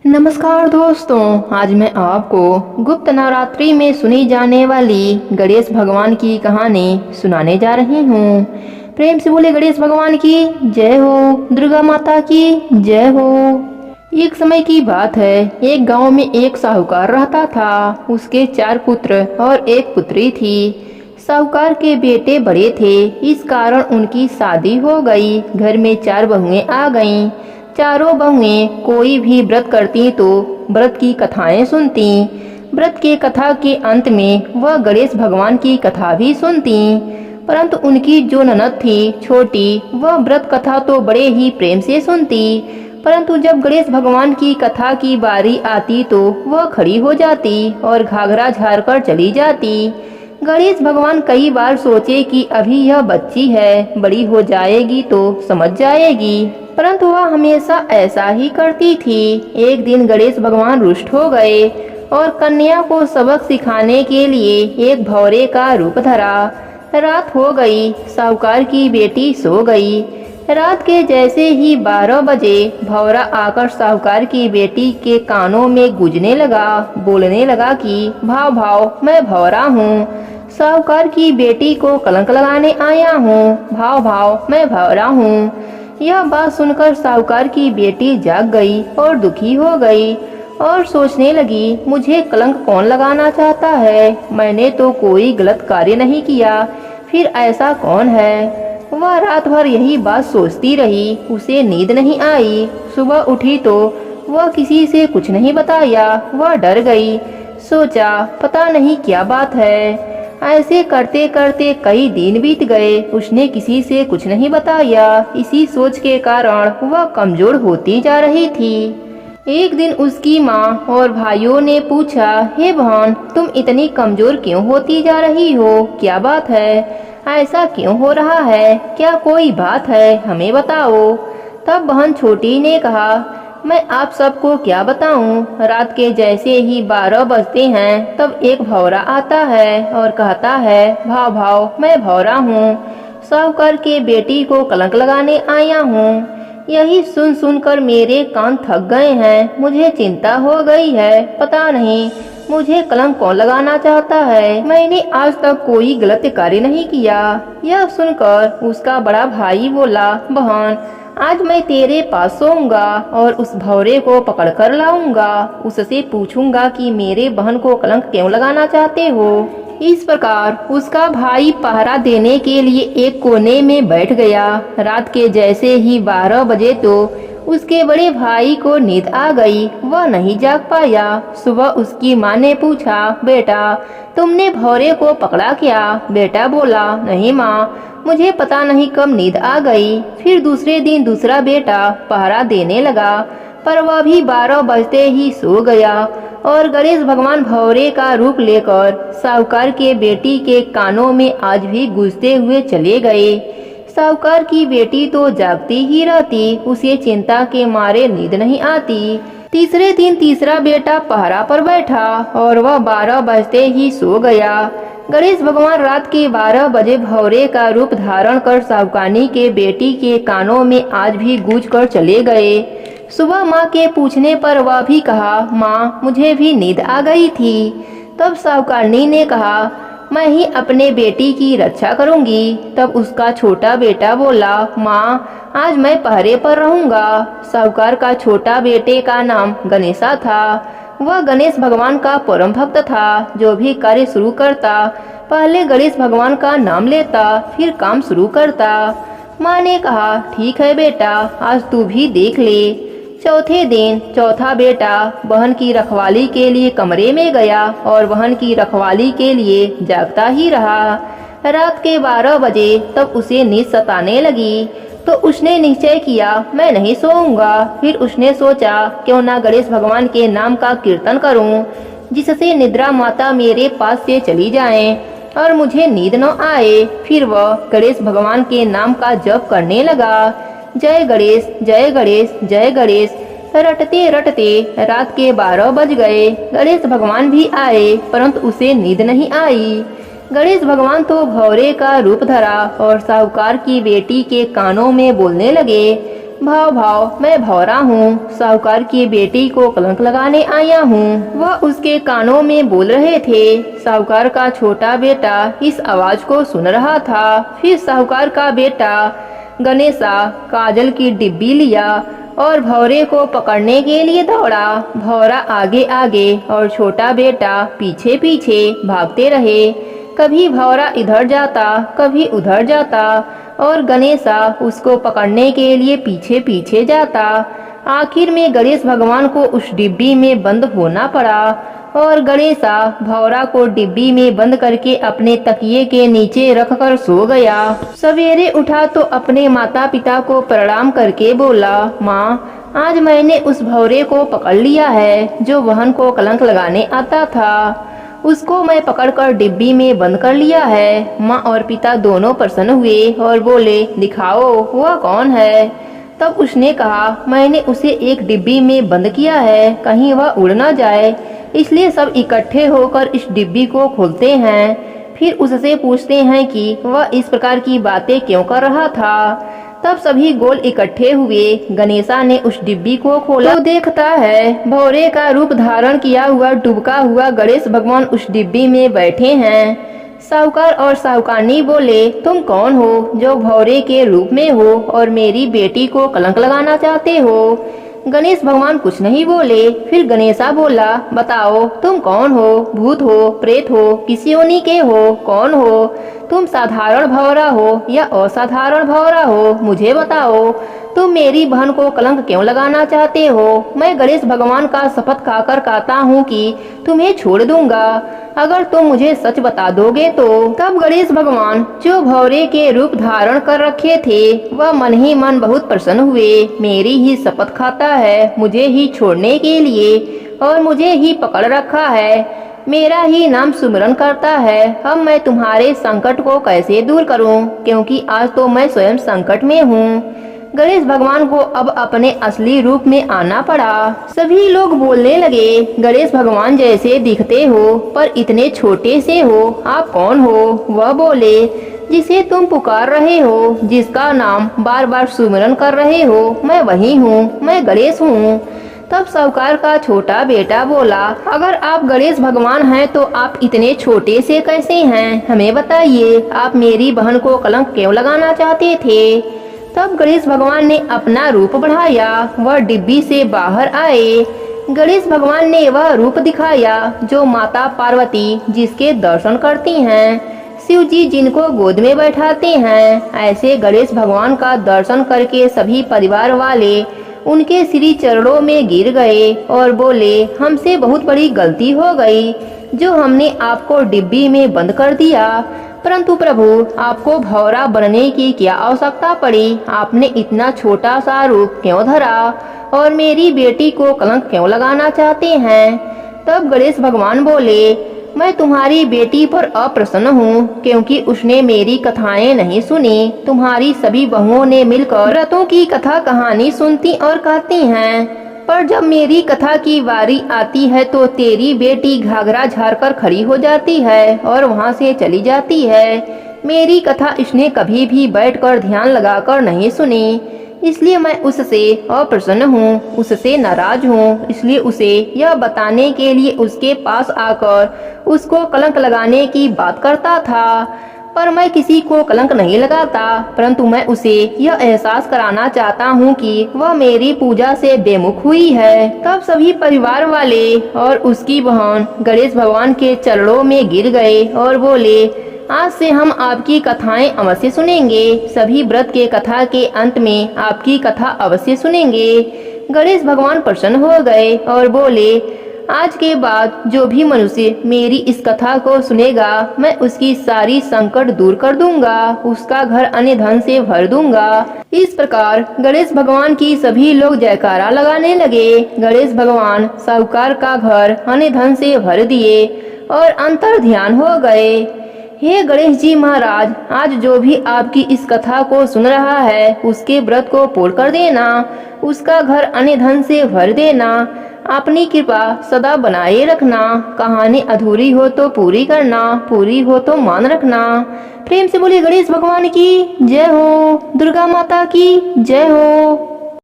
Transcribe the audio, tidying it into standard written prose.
नमस्कार दोस्तों, आज मैं आपको गुप्त नवरात्रि में सुनी जाने वाली गणेश भगवान की कहानी सुनाने जा रही हूँ। प्रेम से बोले गणेश भगवान की जय हो, दुर्गा माता की जय हो। एक समय की बात है, एक गांव में एक साहूकार रहता था। उसके 4 पुत्र और एक पुत्री थी। साहूकार के बेटे बड़े थे, इस कारण उनकी शादी हो गई। घर में 4 बहुएं आ गईं। चारों बहुएं कोई भी व्रत करती तो व्रत की कथाएं सुनती। व्रत के कथा के अंत में वह गणेश भगवान की कथा भी सुनती। परंतु उनकी जो ननद थी छोटी, वह व्रत कथा तो बड़े ही प्रेम से सुनती, परंतु जब गणेश भगवान की कथा की बारी आती तो वह खड़ी हो जाती और घाघरा झाड़ कर चली जाती। गणेश भगवान कई बार सोचे कि अभी यह बच्ची है, बड़ी हो जाएगी तो समझ जाएगी, परंतु वह हमेशा ऐसा ही करती थी। एक दिन गणेश भगवान रुष्ट हो गए और कन्या को सबक सिखाने के लिए एक भौरे का रूप धरा। रात हो गई, साहूकार की बेटी सो गई। रात के जैसे ही 12 बजे भौरा आकर साहूकार की बेटी के कानों में गूंजने लगा, बोलने लगा कि भाव भाव मैं भौरा हूँ, साहूकार की बेटी को कलंक लगाने आया हूँ, भाव भाव मैं भौरा हूँ। यह बात सुनकर साहूकार की बेटी जाग गई और दुखी हो गई और सोचने लगी, मुझे कलंक कौन लगाना चाहता है, मैंने तो कोई गलत कार्य नहीं किया, फिर ऐसा कौन है। वह रात भर यही बात सोचती रही, उसे नींद नहीं आई। सुबह उठी तो वह किसी से कुछ नहीं बताया, वह डर गई। सोचा पता नहीं क्या बात है। ऐसे करते करते कई दिन बीत गए, उसने किसी से कुछ नहीं बताया। इसी सोच के कारण वह कमजोर होती जा रही थी। एक दिन उसकी माँ और भाइयों ने पूछा, हे बहन, तुम इतनी कमजोर क्यों होती जा रही हो, क्या बात है, ऐसा क्यों हो रहा है, क्या कोई बात है, हमें बताओ। तब बहन छोटी ने कहा, मैं आप सबको क्या बताऊं, रात के जैसे ही 12 बजते हैं तब एक भौरा आता है और कहता है, भाव भाव मैं भौरा हूँ, साहूकार के बेटी को कलंक लगाने आया हूँ। यही सुन सुनकर मेरे कान थक गए हैं, मुझे चिंता हो गई है, पता नहीं मुझे कलंक कौन लगाना चाहता है, मैंने आज तक कोई गलत कार्य नहीं किया। यह सुनकर उसका बड़ा भाई बोला, बहन आज मैं तेरे पास सोऊंगा और उस भौरे को पकड़ कर लाऊंगा, उससे पूछूंगा कि मेरे बहन को कलंक क्यों लगाना चाहते हो। इस प्रकार उसका भाई पहरा देने के लिए एक कोने में बैठ गया। रात के जैसे ही 12 बजे तो उसके बड़े भाई को नींद आ गई, वह नहीं जाग पाया। सुबह उसकी माँ ने पूछा, बेटा तुमने भौरे को पकड़ा क्या। बेटा बोला, नहीं माँ, मुझे पता नहीं कब नींद आ गई। फिर दूसरे दिन दूसरा बेटा पहरा देने लगा, पर वह भी 12 बजते ही सो गया और गणेश भगवान भौरे का रूप लेकर साहूकार के बेटी के कानों में आज भी गूंजते हुए चले गए। साहूकार की बेटी तो जागती ही रहती, उसे चिंता के मारे नींद नहीं आती। तीसरे दिन तीसरा बेटा पहरा पर बैठा और वह 12 बजते ही सो गया। गणेश भगवान रात के 12 बजे भौरे का रूप धारण कर साहूकानी के बेटी के कानों में आज भी गूंज कर चले गए। सुबह माँ के पूछने पर वह भी कहा, माँ मुझे भी नींद आ गई थी। तब साहूकारनी ने कहा, मैं ही अपने बेटी की रक्षा करूंगी। तब उसका छोटा बेटा बोला, माँ आज मैं पहरे पर रहूंगा। साहूकार का छोटा बेटे का नाम गणेशा था। वह गणेश भगवान का परम भक्त था, जो भी कार्य शुरू करता पहले गणेश भगवान का नाम लेता, फिर काम शुरू करता। माँ ने कहा, ठीक है बेटा, आज तू भी देख ले। चौथे दिन चौथा बेटा बहन की रखवाली के लिए कमरे में गया और बहन की रखवाली के लिए जागता ही रहा। रात के 12 बजे तब उसे नींद सताने लगी तो उसने निश्चय किया, मैं नहीं सोऊंगा। फिर उसने सोचा, क्यों ना गणेश भगवान के नाम का कीर्तन करूं, जिससे निद्रा माता मेरे पास से चली जाए और मुझे नींद न आए। फिर वह गणेश भगवान के नाम का जप करने लगा, जय गणेश जय गणेश जय गणेश। रटते रटते रात के 12 बज गए। गणेश भगवान भी आए, परंतु उसे नींद नहीं आई। गणेश भगवान तो भौरे का रूप धरा और साहूकार की बेटी के कानों में बोलने लगे, भाव भाव मैं भौरा हूँ, साहूकार की बेटी को कलंक लगाने आया हूँ। वह उसके कानों में बोल रहे थे। साहूकार का छोटा बेटा इस आवाज को सुन रहा था। फिर साहूकार का बेटा गणेशा काजल की डिब्बी लिया और भौरे को पकड़ने के लिए दौड़ा। भौरा आगे आगे और छोटा बेटा पीछे पीछे भागते रहे। कभी भौरा इधर जाता, कभी उधर जाता और गणेशा उसको पकड़ने के लिए पीछे पीछे जाता। आखिर में गणेश भगवान को उस डिब्बी में बंद होना पड़ा और गणेशा भौरा को डिब्बी में बंद करके अपने तकिए के नीचे रखकर सो गया। सवेरे उठा तो अपने माता पिता को प्रणाम करके बोला, माँ, आज मैंने उस भौरे को पकड़ लिया है जो बहन को कलंक लगाने आता था। उसको मैं पकड़कर डिब्बी में बंद कर लिया है। माँ और पिता दोनों प्रसन्न हुए और बोले, दिखाओ वह कौन है। तब उसने कहा, मैंने उसे एक डिब्बी में बंद किया है, कहीं वह उड़ ना जाए, इसलिए सब इकट्ठे होकर इस डिब्बी को खोलते हैं। फिर उससे पूछते हैं कि वह इस प्रकार की बातें क्यों कर रहा था। तब सभी गोल इकट्ठे हुए। गणेशा ने उस डिब्बी को खोला तो देखता है भौरे का रूप धारण किया हुआ डूबका हुआ गणेश भगवान उस डिब्बी में बैठे हैं। साहूकार और साहूकारनी बोले, तुम कौन हो जो भौरे के रूप में हो और मेरी बेटी को कलंक लगाना चाहते हो। गणेश भगवान कुछ नहीं बोले। फिर गणेशा बोला, बताओ तुम कौन हो, भूत हो, प्रेत हो, किसी योनि के हो, कौन हो। तुम साधारण भौरा हो या असाधारण भौरा हो, मुझे बताओ। तुम मेरी बहन को कलंक क्यों लगाना चाहते हो। मैं गणेश भगवान का शपथ खाकर कहता हूँ कि तुम्हें छोड़ दूंगा अगर तुम मुझे सच बता दोगे तो। तब गणेश भगवान जो भौरे के रूप धारण कर रखे थे वह मन ही मन बहुत प्रसन्न हुए। मेरी ही शपथ खाता है मुझे ही छोड़ने के लिए और मुझे ही पकड़ रखा है, मेरा ही नाम सुमिरन करता है। अब मैं तुम्हारे संकट को कैसे दूर करूं, क्योंकि आज तो मैं स्वयं संकट में हूँ। गणेश भगवान को अब अपने असली रूप में आना पड़ा। सभी लोग बोलने लगे, गणेश भगवान जैसे दिखते हो पर इतने छोटे से हो, आप कौन हो। वह बोले, जिसे तुम पुकार रहे हो, जिसका नाम बार बार सुमिरन कर रहे हो, मैं वही हूँ, मैं गणेश हूँ। तब साहूकार का छोटा बेटा बोला, अगर आप गणेश भगवान हैं तो आप इतने छोटे से कैसे हैं, हमें बताइए, आप मेरी बहन को कलंक क्यों लगाना चाहते थे। तब गणेश भगवान ने अपना रूप बढ़ाया, वह डिब्बी से बाहर आए। गणेश भगवान ने वह रूप दिखाया जो माता पार्वती जिसके दर्शन करती हैं, शिव जी जिनको गोद में बैठाते हैं। ऐसे गणेश भगवान का दर्शन करके सभी परिवार वाले उनके श्री चरणों में गिर गए और बोले, हमसे बहुत बड़ी गलती हो गई जो हमने आपको डिब्बी में बंद कर दिया। परंतु प्रभु, आपको भौरा बनने की क्या आवश्यकता पड़ी। आपने इतना छोटा सा रूप क्यों धरा और मेरी बेटी को कलंक क्यों लगाना चाहते हैं। तब गणेश भगवान बोले, मैं तुम्हारी बेटी पर अप्रसन्न हूँ क्योंकि उसने मेरी कथाएं नहीं सुनी। तुम्हारी सभी बहुओं ने मिलकर व्रतों की कथा कहानी सुनती और कहती हैं, पर जब मेरी कथा की बारी आती है तो तेरी बेटी घाघरा झाड़कर खड़ी हो जाती है और वहाँ से चली जाती है। मेरी कथा इसने कभी भी बैठकर ध्यान लगाकर नहीं सुनी, इसलिए मैं उससे अप्रसन्न हूँ, उससे नाराज हूँ। इसलिए उसे यह बताने के लिए उसके पास आकर उसको कलंक लगाने की बात करता था, पर मैं किसी को कलंक नहीं लगाता, परंतु मैं उसे यह एहसास कराना चाहता हूँ कि वह मेरी पूजा से बेमुख हुई है। तब सभी परिवार वाले और उसकी बहन गणेश भगवान के चरणों में गिर गए और बोले, आज से हम आपकी कथाएं अवश्य सुनेंगे। सभी व्रत के कथा के अंत में आपकी कथा अवश्य सुनेंगे। गणेश भगवान प्रसन्न हो गए और बोले, आज के बाद जो भी मनुष्य मेरी इस कथा को सुनेगा मैं उसकी सारी संकट दूर कर दूंगा, उसका घर अन्य धन से भर दूंगा। इस प्रकार गणेश भगवान की सभी लोग जयकारा लगाने लगे। गणेश भगवान साहूकार का घर अन्य धन से भर दिए और अंतर ध्यान हो गए। हे गणेश जी महाराज, आज जो भी आपकी इस कथा को सुन रहा है उसके व्रत को पूर्ण कर देना, उसका घर अन्य धन से भर देना। अपनी कृपा सदा बनाए रखना। कहानी अधूरी हो तो पूरी करना, पूरी हो तो मान रखना। प्रेम से बोलिए गणेश भगवान की जय हो, दुर्गा माता की जय हो।